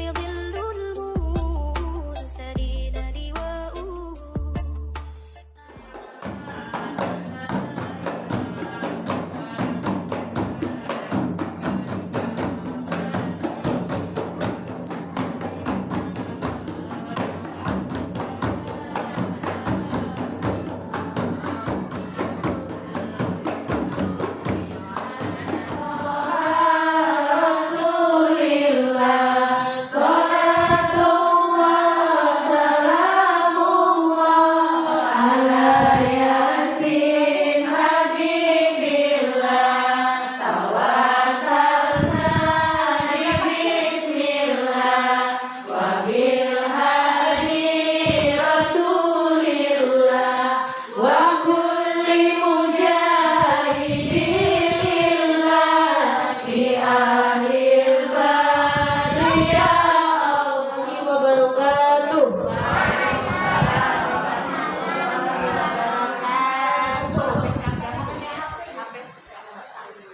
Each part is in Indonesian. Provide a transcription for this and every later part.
يضل المرسلين لواؤه.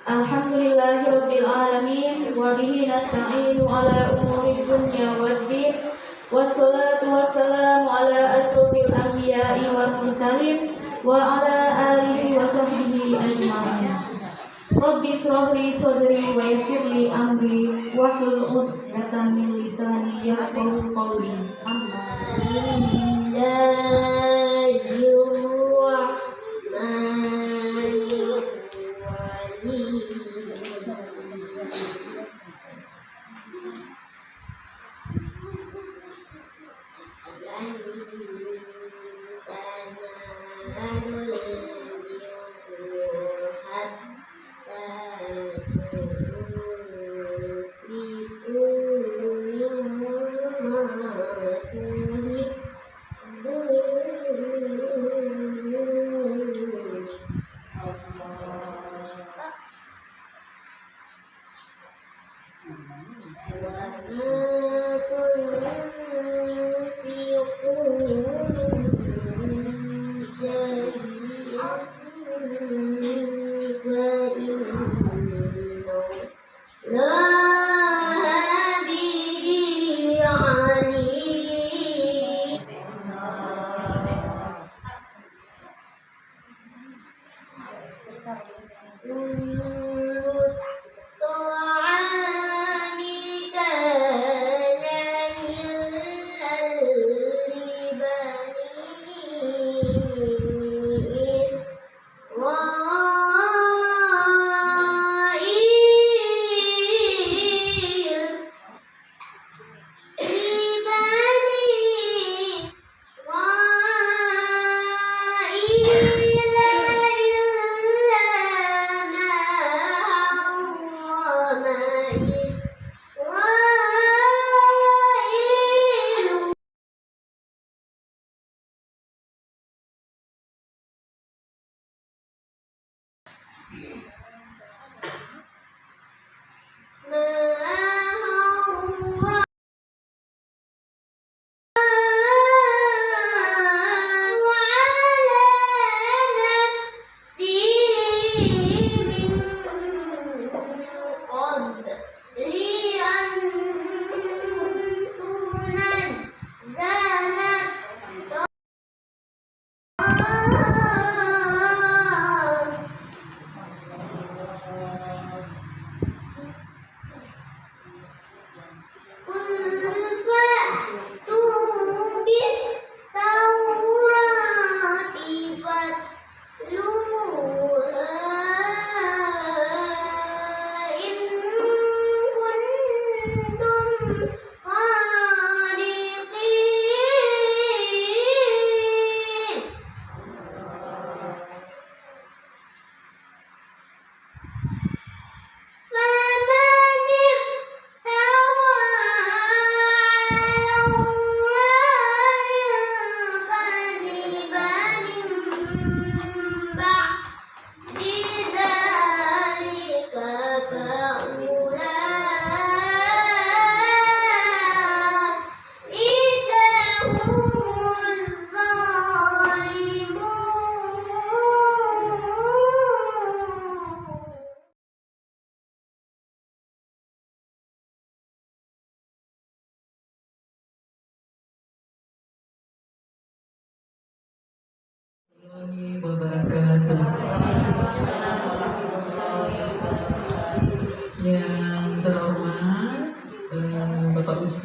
Alhamdulillahirabbil alamin wa bihi nasta'inu ala umuri dunya waddin wassalatu wassalamu ala asrofil anbiya'i wal mursalin wa ala alihi wa sahbihi ajma'in. Rabbi shrah li sadri wa yassir li amri wahlul 'uqdatam min lisani yafqahu qawli.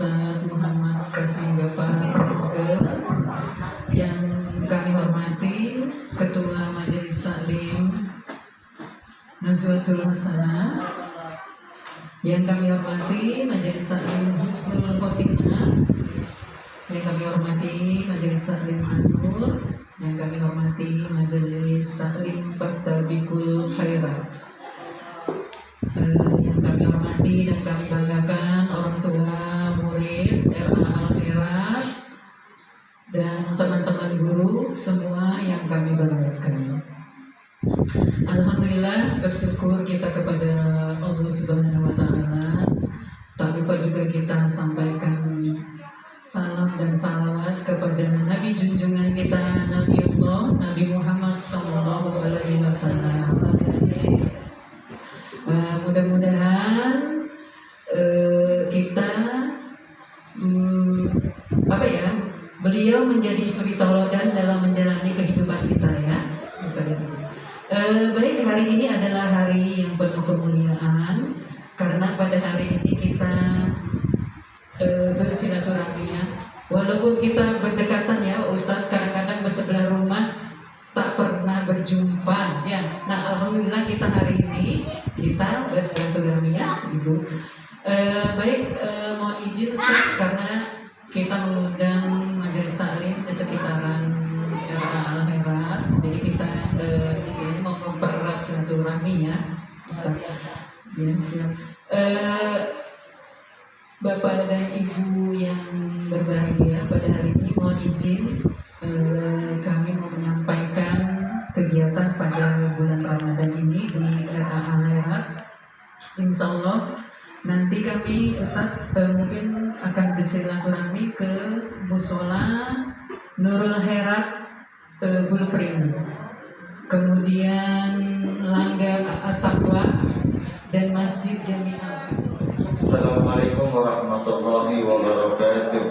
Ustaz Muhammad Kasmi Bapak Profesor, yang kami hormati Ketua Majelis Taklim Najwatul Hasanah, yang kami hormati Majelis Taklim Husnul Khotimah, yang kami hormati Majelis Taklim An-Nur, yang kami hormati Majelis Taklim Fastabiqul Khairat, yang kami hormati dan kami banggakan orang tua murid RA Al-Khairat dan teman-teman guru semua yang kami banggakan. Alhamdulillah, bersyukur kita kepada Allah Subhanahu wa Ta'ala. Tak lupa juga kita sampaikan salam dan salawat kepada Nabi junjungan kita, Nabiullah Nabi Muhammad Sallallahu Alaihi Wasallam. Mudah-mudahan kita beliau menjadi suri tauladan dalam menjalani kehidupan kita ya. Baik, hari ini adalah hari yang penuh kemuliaan karena pada hari ini kita bersilaturahmi ya. Walaupun kita berdekatan ya Ustadz, kadang-kadang bersebelah rumah tak pernah berjumpa ya. Nah, alhamdulillah kita hari ini kita bersilaturahmi ya Ibu. Baik, mohon izin Ustaz karena kita mengundang majelis taklim di sekitaran RA Al-Khairat. Jadi kita istilahnya mau mempererat silaturahmi ya Ustaz. Ya, siap. Bapak dan Ibu yang berbahagia, pada hari ini mohon izin kami mau menyampaikan kegiatan pada bulan Ramadan ini di RA Al-Khairat. Insya Allah nanti kami Ustaz mungkin akan bersilaturahmi ke Musola Nurul Khairat Blueprint, kemudian Langgar At-Taqwa dan Masjid Jami'ah. Assalamualaikum warahmatullahi wabarakatuh.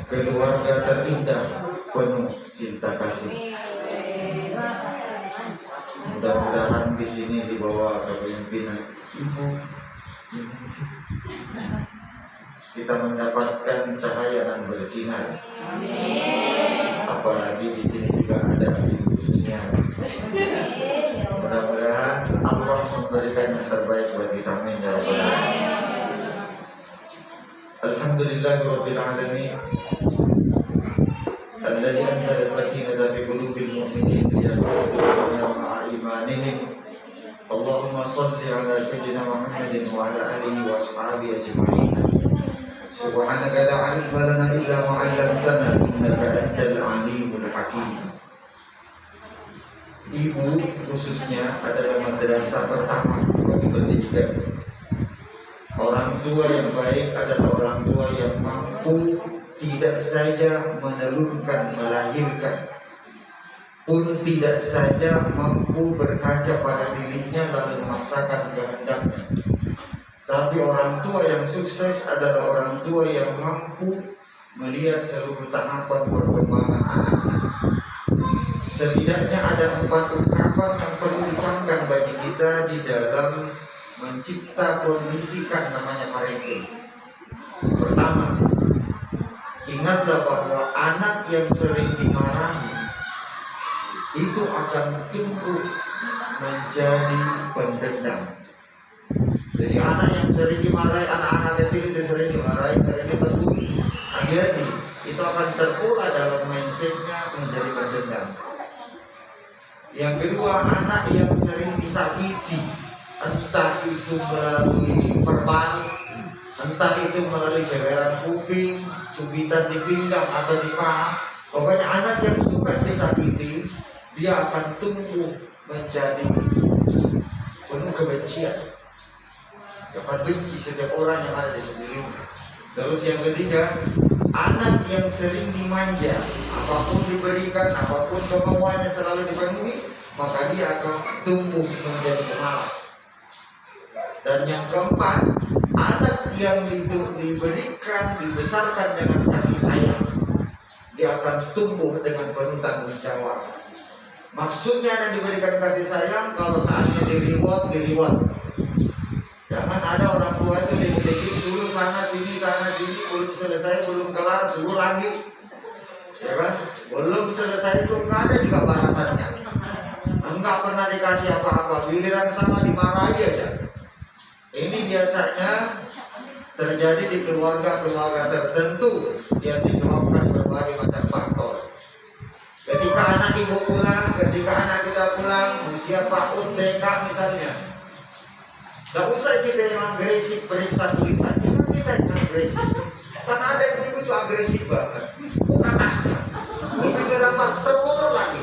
Keluarga terindah penuh cinta kasih. Mudah-mudahan di sini dibawa kepemimpinan Ibu kita mendapatkan cahaya dan bersinar. Apalagi di sini juga ada Ibu Sunya. Mudah-mudahan Allah memberikan yang terbaik buat kita. Amin ya rabbal alamin. Alhamdulillahirabbil alamin. Alladzi anzala as-sakinata fi qulubil mu'minin liyasbatu ma'a imanihim. Allahumma shalli ala sayyidina Muhammadin wa ala alihi wa ashabihi ajma'in. Subhanaka la ilma lana illa ma 'allamtana innaka antal alimul hakim. Ibu khususnya adalah madrasah pertama bagi pendidikan. Orang tua yang baik adalah orang tua yang mampu tidak saja menelurkan, melahirkan, pun tidak saja mampu berkaca pada dirinya lalu memaksakan kehendaknya. Tapi orang tua yang sukses adalah orang tua yang mampu melihat seluruh tahapan perkembangan anaknya. Setidaknya ada 4 ungkapan yang perlu dicamkan bagi kita di dalam mencipta kondisikan namanya parenting. Pertama, ingatlah bahwa anak yang sering dimarahi itu akan tumbuh menjadi pendendam. Jadi anak yang sering dimarahi, anak-anak kecil itu sering dimarahi, sering ditegur, hati-hati, itu akan terpola dalam mindsetnya menjadi pendendam. Yang kedua, anak yang sering disakiti, entah itu melalui perban, entah itu melalui jeweran kuping, cubitan di pinggang atau di paha. Pokoknya anak yang suka disakiti, dia akan tumbuh menjadi penuh kebencian. Dapat benci setiap orang yang ada di sekelilingnya. Terus yang ketiga, anak yang sering dimanja, apapun diberikan, apapun kemauannya selalu dipenuhi, maka dia akan tumbuh menjadi pemalas. Dan yang keempat, anak yang diberikan, dibesarkan dengan kasih sayang, dia akan tumbuh dengan penuh tanggung jawab. Maksudnya yang diberikan kasih sayang, kalau saatnya di-reward. Jangan ada orang tua itu dikit-dikit suruh sana sini, belum selesai, belum kelar, suruh lagi. Ya kan? Belum selesai itu nggak ada juga balasannya. Enggak pernah dikasih apa-apa, giliran sama dimarahi aja. Ini biasanya terjadi di keluarga-keluarga tertentu yang disebabkan berbagai macam faktor. Ketika anak ibu pulang, ketika anak kita pulang, usia PAUD, TK misalnya, gak usah kita yang agresif periksa tulisan, cuma kita yang agresif. Karena ada ibu itu agresif banget, buka tasnya, begitu dapat telur lagi.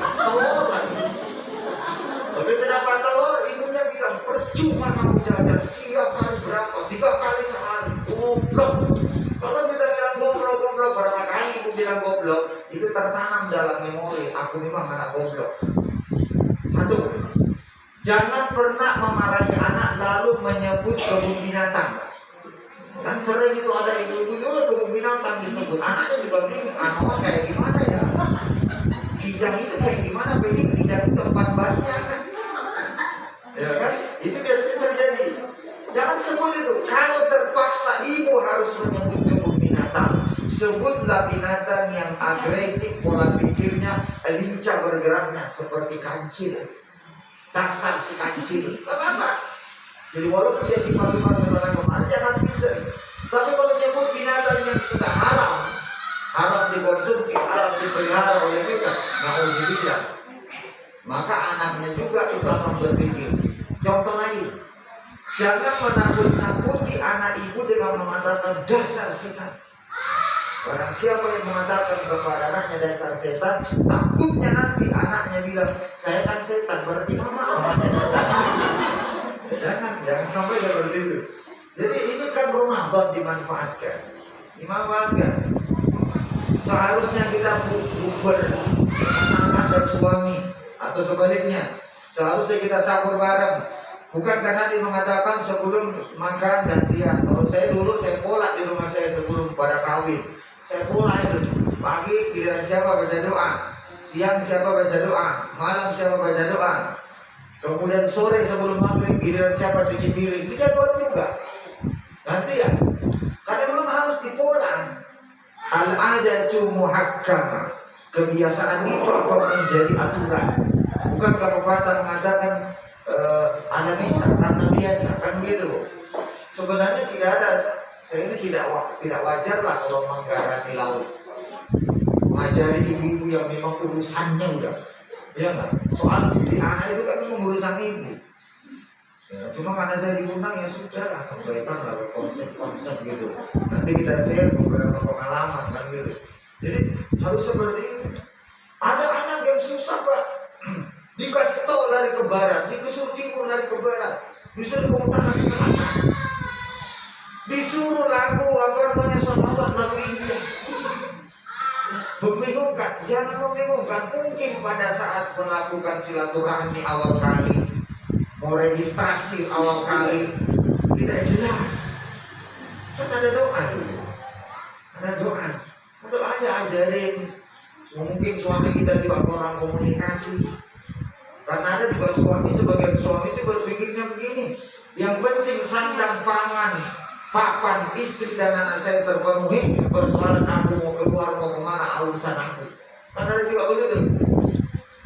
Begitu dapat telur, ibunya bilang percuma kamu jajan 3 kali berapa, 3 kali sehari, goblok. Kalau kita bilang goblok, berapa kali ibu bilang goblok, itu tertanam dalam memori, aku memang anak goblok. 1, jangan pernah memarahi anak lalu menyebut kebun binatang. Kan sering itu ada ibu-ibu juga kebun binatang disebut, anaknya juga bingung, anaknya kayak gimana ya? Kijang itu kayak gimana? Begini kijang itu 4 bannya kan? Ya kan? Itu biasanya terjadi. Jangan sebut itu. Kalau terpaksa ibu harus menyebut kebun binatang, sebutlah binatang yang agresif, pola pikirnya lincah bergeraknya seperti kancil. Dasar si kancil, gak apa-apa. Jadi walaupun dia tiba-tiba ke sana kemari, jangan pinter. Tapi kalau nyebut binatang yang sudah haram dikonsumsi, haram dipelihara oleh kita, na'udzubillah, maka anaknya juga itu akan berpikir. Contoh lain, jangan menakut-nakuti anak ibu dengan mengatakan dasar setan. Barang siapa yang mengatakan kepada anaknya dasar setan, takutnya nanti anaknya bilang, saya kan setan, berarti mamanya setan. Jangan sampai seperti itu. Jadi ini kan Ramadan dimanfaatkan. Seharusnya kita pasangan dan suami, atau sebaliknya, seharusnya kita sahur bareng. Bukan karena dia mengatakan sebelum makan gantian. Kalau saya dulu saya pola di rumah saya sebelum pada kawin. Saya pola itu. Pagi giliran siapa baca doa, siang siapa baca doa, malam siapa baca doa. Kemudian sore sebelum maghrib giliran siapa cuci piring. Dijadwal juga. Gantian. Karena memang harus dipola. Al-adatu muhakkama. Kebiasaan itu akan menjadi aturan. Bukankah pepatah mengatakan Anda bisa karena biasa, kan begitu. Sebenarnya tidak ada, saya ini tidak wajar lah kalau menggarani laut. Mengajari ibu-ibu yang memang urusannya udah, ya nggak. Soal didik anak itu kan memang urusan ibu. Ya, cuma karena saya diundang ya sudah lah, sampaikan lah konsep-konsep gitu. Nanti kita share beberapa pengalaman kan gitu. Jadi harus seperti itu. Ada anak yang susah pak. Dikasih tahu lari ke barat, disuruh timur lari ke barat, disuruh ke utara ke selatan, disuruh lagu salawat lagu India. Membingungkan, jangan membingungkan. Mungkin pada saat melakukan silaturahmi awal kali, mau registrasi awal kali, tidak jelas. Kan ada doa dulu, ada doanya ajarin. Mungkin suami kita juga kurang komunikasi. Karena ada juga suami, sebagai suami itu berpikirnya begini, yang penting sandang pangan, papan, istri dan anak saya terpenuhi, persoalan aku mau keluar, mau kemana, urusan aku. Karena ada juga begitu.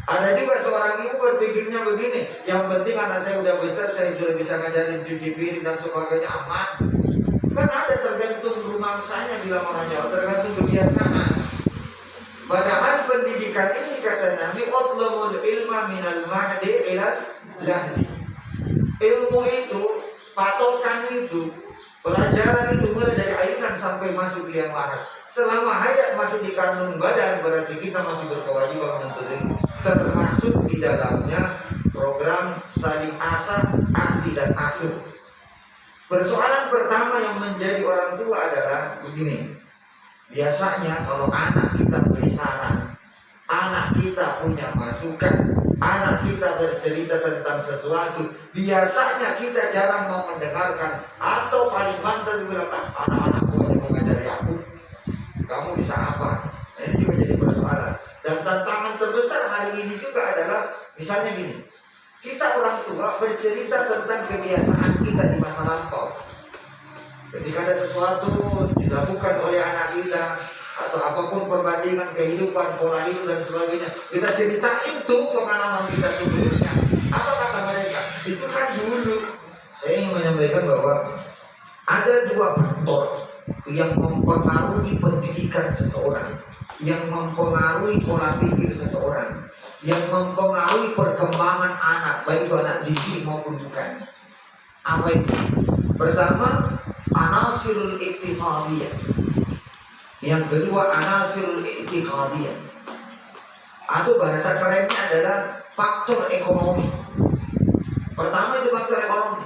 Ada juga seorang ibu berpikirnya begini, yang penting anak saya udah besar, saya sudah bisa ngajarin cuci piring dan sebagainya, aman. Kan ada tergantung rumangsanya, bilang orang Jawa, tergantung kebiasaan. Padahal pendidikan ini kata Nabi, utlubul ilma minal mahdi ilal lahdi. Ilmu itu, patokan itu, pelajaran itu mulai dari ayunan sampai masuk liang lahat. Selama hayat masih di kandung badan, berarti kita masih berkewajiban menuntut ilmu. Termasuk di dalamnya program saling asah, asi dan asuh. Persoalan pertama yang menjadi orang tua adalah begini. Biasanya kalau anak kita beri saran, anak kita punya masukan, anak kita bercerita tentang sesuatu, biasanya kita jarang mau mendengarkan, atau paling banter bilang, anak-anakku aja mau ngajari aku, kamu bisa apa? Nah, ini juga jadi persoalan. Dan tantangan terbesar hari ini juga adalah Misalnya gini, kita orang tua bercerita tentang kebiasaan kita di masa lampau. Ketika ada sesuatu dilakukan oleh anak kita atau apapun perbandingan kehidupan, pola hidup dan sebagainya, kita ceritain tuh pengalaman kita sebelumnya. Apa kata mereka? Itu kan dulu. Saya ingin menyampaikan bahwa ada dua faktor yang mempengaruhi pendidikan seseorang, yang mempengaruhi pola pikir seseorang, yang mempengaruhi perkembangan anak, baik itu anak didik maupun bukan. Apa itu? Pertama, anasirul iktisadiyah. Yang kedua, anasirul i'tiqadiyah. Atau bahasa kerennya adalah faktor ekonomi. Pertama itu faktor ekonomi.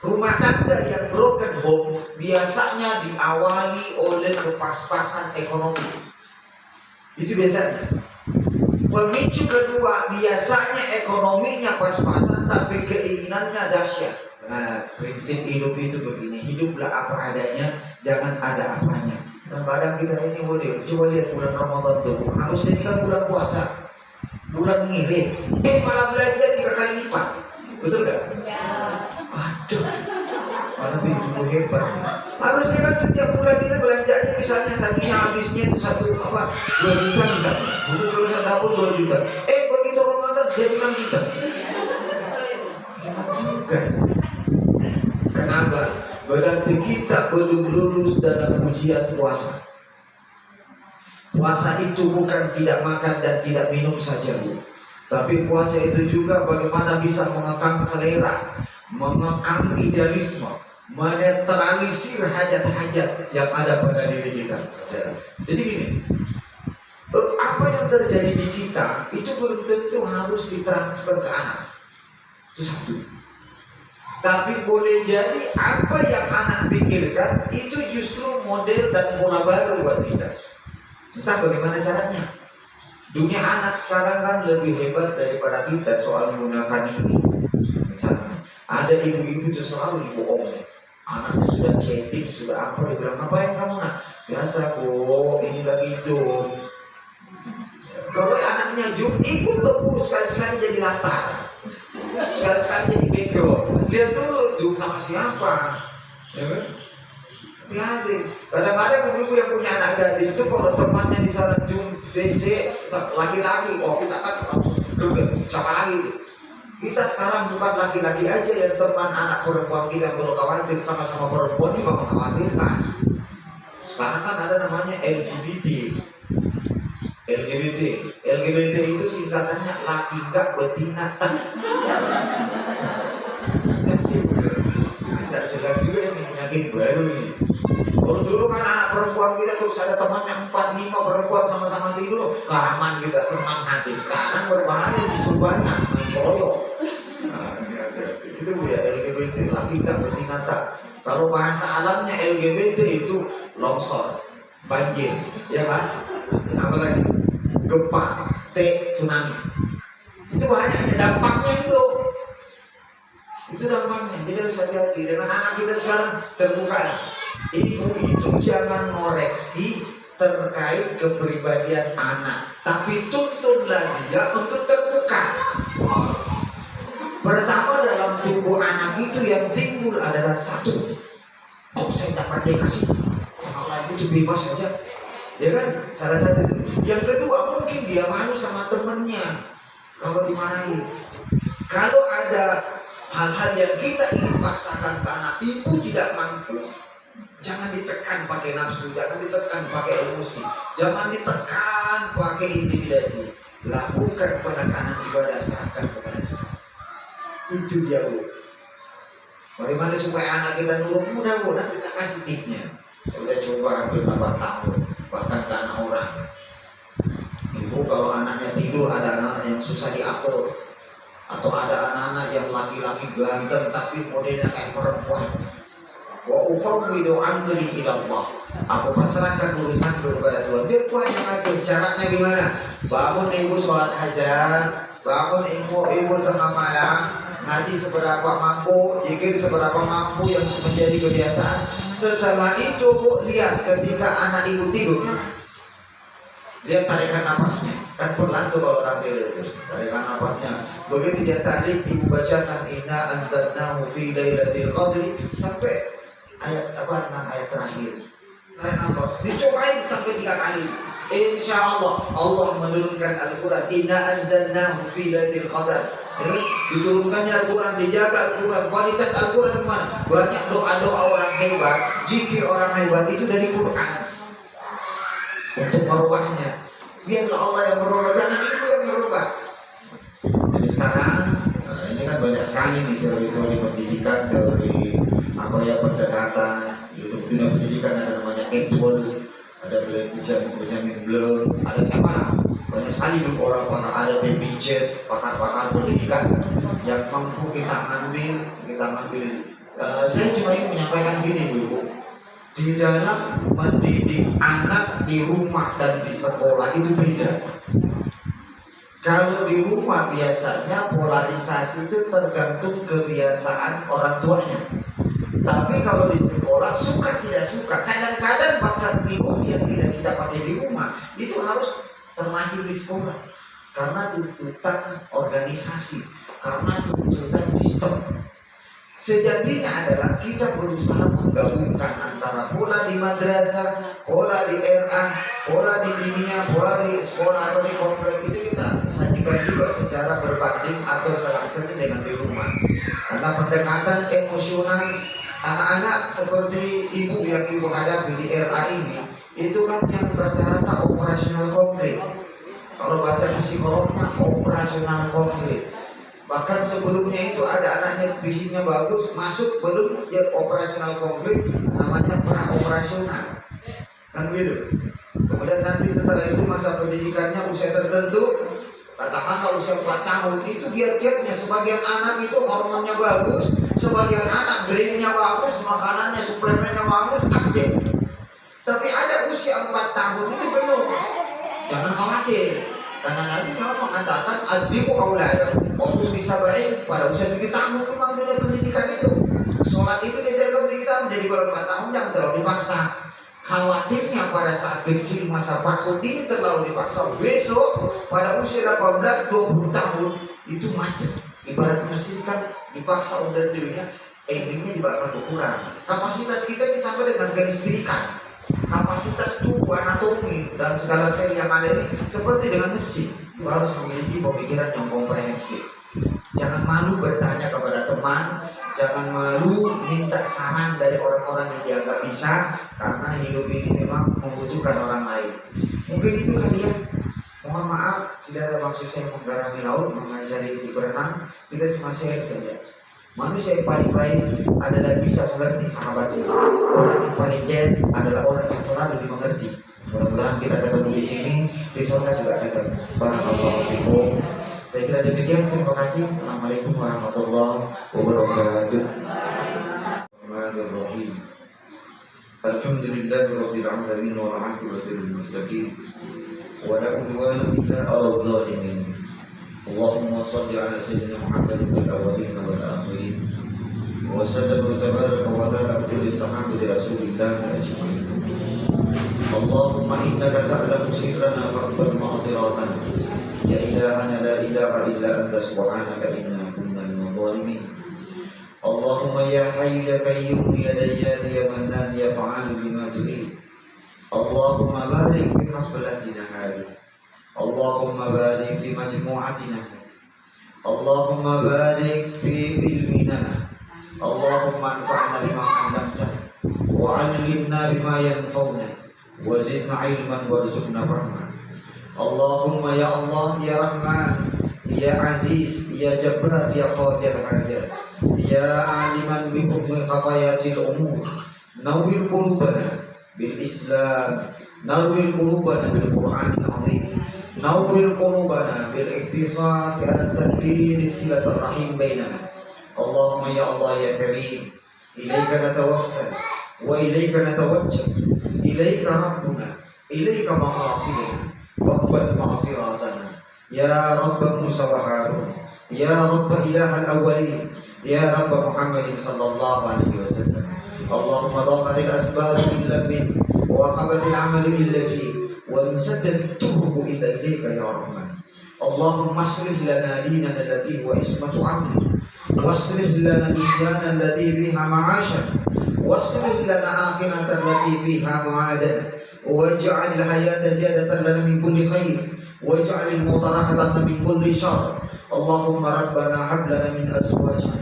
Rumah tangga yang broken home biasanya diawali oleh kepas-pasan ekonomi. Itu biasanya. Pemicu kedua biasanya ekonominya pas-pasan tapi keinginannya dahsyat. Nah, prinsip hidup itu begini, hiduplah apa adanya, jangan ada apanya. Dan kadang kita ini boleh, coba lihat bulan Ramadan tuh, harusnya ini kan bulan puasa, bulan ngirit, malah belanja 3 kali lipat, betul gak? Ya. Aduh, malah itu hebat. Harusnya kan setiap bulan kita belanjanya misalnya tadinya habisnya itu 2 juta misalnya, khusus urusan dapur 2 juta. Begitu Ramadan jadi 6 juta. Hebat juga. Kenapa? Berarti kita belum lulus dalam ujian puasa. Puasa itu bukan tidak makan dan tidak minum saja, Bu. Tapi puasa itu juga bagaimana bisa mengekang selera, mengekang idealisme, menetralisir hajat-hajat yang ada pada diri kita. Jadi gini, apa yang terjadi di kita itu belum tentu harus ditransfer ke anak. Itu satu. Tapi boleh jadi apa yang anak pikirkan itu justru model dan pola baru buat kita. Entah bagaimana caranya. Dunia anak sekarang kan lebih hebat daripada kita soal menggunakan ini. Misalnya ada ibu-ibu itu selalu dibohong. Anaknya sudah chatting, sudah apa, dia bilang ngapain kamu nak? Biasa kok, ini lagi Zoom. Kalau anaknya Zoom ikut loh, sekali-sekali jadi latar, sekali-sekali jadi background. Lihat dulu Zoom sama siapa, ya kan? Hati-hati. Kadang-kadang ibu-ibu yang punya anak gadis itu kalau temannya di sana Zoom VC laki-laki, oh kita kan langsung siapa lagi itu? Kita sekarang bukan laki-laki aja yang teman anak perempuan kita perlu khawatir, sama-sama perempuan juga mengkhawatirkan. Sekarang kan ada namanya LGBT. LGBT itu singkatannya laki enggak betina tak. Tidak jelas juga ini penyakit baru nih. Kalau dulu kan anak perempuan kita terus ada temannya 4-5 perempuan sama-sama tidur, aman kita tenang hati. Sekarang berbahaya justru banyak main koyok. Nah, hati-hati. Itu ya LGBT laki enggak betina tak. Kalau bahasa alamnya LGBT itu longsor, banjir, ya kan? Apalagi gempa, tsunami. Itu banyak dampaknya itu. Itu dampaknya. Jadi harus hati-hati dengan anak kita sekarang. Terbuka. Ibu itu jangan ngoreksi terkait kepribadian anak, tapi tuntunlah dia untuk terbuka. Pertama dalam tubuh anak itu yang timbul adalah satu, kok saya dapat dikasih orang lain itu bebas saja, ya kan? Salah satu itu. Yang kedua mungkin dia malu sama temennya kalau dimarahi. Kalau ada hal-hal yang kita ingin paksakan ke anak, ibu tidak mampu, jangan ditekan pakai nafsu, jangan ditekan pakai emosi, jangan ditekan pakai intimidasi. Lakukan penekanan ibadah, serahkan kepada Tuhan. Itu dia, Bu. Bagaimana supaya anak kita nurut? Mudah-mudahan kita kasih tipsnya. Saya udah coba hampir 8 tahun, bahkan ke anak orang. Ibu kalau anaknya tidur, ada anak yang susah diatur, atau ada anak-anak yang laki-laki ganteng tapi modelnya kayak perempuan. Wa ufawwidu amri ila Allah. Aku pasrahkan urusan kepada Tuhan. Biar Tuhan yang ngatur. Caranya gimana? Bangun ibu sholat hajat, bangun ibu tengah malam, ngaji seberapa mampu, zikir seberapa mampu yang menjadi kebiasaan. Setelah itu Bu, lihat ketika anak ibu tidur, Lihat tarikan napasnya, kan pelan tuh kalau orang tidur. Tarikan napasnya. Begitu dia tarik, ibu bacakan inna anzalnahu fi lailatul qadri sampai ayat apa 6 ayat terakhir. Tarik napas, dicobain sampai 3 kali. Insya Allah Allah menurunkan Al-Quran. Inna anzalnahu fi lailatul qadr. Diturunkannya Al-Quran, dijaga Al-Quran. Kualitas Al-Quran kemana? Banyak doa-doa orang hebat, zikir orang hebat itu dari Quran. Untuk merubahnya, biarlah Allah yang merubah, jangan ibu yang merubah. Jadi sekarang ini kan banyak sekali nih teori-teori pendidikan, teori apa ya, pendekatan. Itu dunia pendidikan ada namanya Edward, ada Benjamin Bloom, ada siapa lah? Banyak sekali dulu orang pakar, ada Piaget, pakar-pakar pendidikan yang mampu kita ambil. Saya cuma ingin menyampaikan gini dulu, di dalam mendidik anak di rumah dan di sekolah itu beda. Kalau di rumah biasanya polarisasi itu tergantung kebiasaan orang tuanya. Tapi kalau di sekolah suka tidak suka, kadang-kadang bahkan teori yang tidak kita pakai di rumah itu harus terlahir di sekolah karena tuntutan organisasi, karena tuntutan sistem. Sejatinya adalah kita berusaha menggabungkan antara pola di madrasah, pola di RA, pola di dinia, pola di sekolah atau di komplek itu kita sajikan juga secara berbanding atau saling-saling dengan di rumah. Karena pendekatan emosional anak-anak seperti ibu yang ibu hadapi di RA ini itu kan yang rata-rata operasional konkret. Kalau bahasa psikolognya operasional konkret. Bahkan sebelumnya itu ada anaknya fisiknya bagus, masuk belum dia operasional konkret, namanya pra-operasional. Kan gitu. Kemudian nanti setelah itu masa pendidikannya usia tertentu, katakanlah usia 4 tahun, itu giat-giatnya. Sebagian anak itu hormonnya bagus, sebagian anak brainnya bagus, makanannya, suplemennya bagus, aktif. Tapi ada usia 4 tahun ini belum. Jangan khawatir, karena Nabi memang mengatakan adibu auladakum waktu bisa baik pada usia 7 tahun. Memang dunia pendidikan itu, sholat itu diajarkan 7 tahun. Jadi kalau 4 tahun jangan terlalu dipaksa. Khawatirnya pada saat kecil masa PAUD ini terlalu dipaksa, besok pada usia 18-20 tahun itu macet. Ibarat mesin kan dipaksa udah dirinya, endingnya juga akan berkurang. Kapasitas kita ini sama dengan kelistrikan. Kapasitas tubuh, anatomi dan segala sel yang ada ini seperti dengan mesin. Kita harus memiliki pemikiran yang komprehensif. Jangan malu bertanya kepada teman, jangan malu minta saran dari orang-orang yang dianggap bisa, karena hidup ini memang membutuhkan orang lain. Mungkin itu kalian. Mohon maaf, tidak ada maksud saya menggarami laut, mengajari inti berenang. Kita cuma share saja. Manusia yang paling baik adalah bisa mengerti sahabatnya. Orang yang paling jahat adalah orang yang selalu dimengerti. Mudah-mudahan kita ketemu di sini, di surga juga ketemu. Barakallahu fikum. Saya kira demikian. Terima kasih. Assalamualaikum warahmatullahi wabarakatuh. Bismillahirrahmanirrahim. Alhamdulillahirabbil alamin wal 'aqibatu lil muttaqin. Wa la 'udwana illa 'alal zalimin. Allahumma shalli ala sayyidina Muhammadin fil awwalin wal akhirin wa sallallahu tabaraka wa ta'ala kulli sahabati Rasulillah ajma'in. Allahumma innaka ta'lamu sirrana faqbal ma'ziratana ya ilahana la ilaha illa anta subhanaka inna kunna minadh dhalimin. Allahumma ya hayyu ya qayyum ya dayyan ya mannan ya fa'alu lima turid. Allahumma barik fi haflatina hadhihi. Allahumma barik fi majmu'atina. Allahumma barik fi ilmina. Allahumma anfa'na bima 'allamtana wa 'allimna bima yanfa'una wa zidna 'ilman warzuqna rahmah. Allahumma ya Allah ya Rahman ya Aziz ya Jabbar ya Qadir hajat ya 'aliman bi ummi khafayatil umur. Nawwir qulubana bil Islam, nawwir qulubana bil Qur'anil 'azim. Nawwir qulubana bil ikhtisas ala tadbir silaturrahim bainana. Allahumma ya Allah ya Karim, ilaika natawassal wa ilaika natawajjah, ilaika rabbuna, ilaika maqasiduna, faqbal ma'ziratana ya Rabb Musa wa Harun, ya Rabb ilahal awwalin, ya Rabb Muhammadin sallallahu alaihi wasallam. Allahumma daqatil asbab illa min wa qabatil amal illa fi وانسدت الترب إليك يا رحمن. اللهم اصلح لنا ديننا الذي هو عصمة أمرنا، واصلح لنا دنيانا التي فيها معاشنا، واصلح لنا آخرة التي فيها معادنا، واجعل الحياة زيادة لنا من كل خير، واجعل الموت راحة لنا من كل شر. اللهم ربنا هب لنا من أزواجنا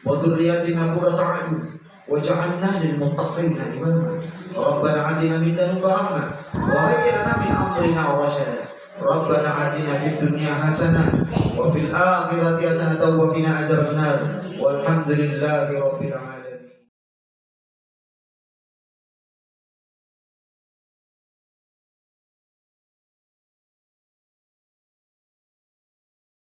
وذرياتنا قرة أعين واجعلنا للمتقين إماما. ربنا آتنا من لدنك رحمة وهيئ لنا من أمرنا رشدا. ربنا آتنا في الدنيا حسنة وفي الآخرة حسنة وقنا عذاب النار. والحمد لله رب العالمين.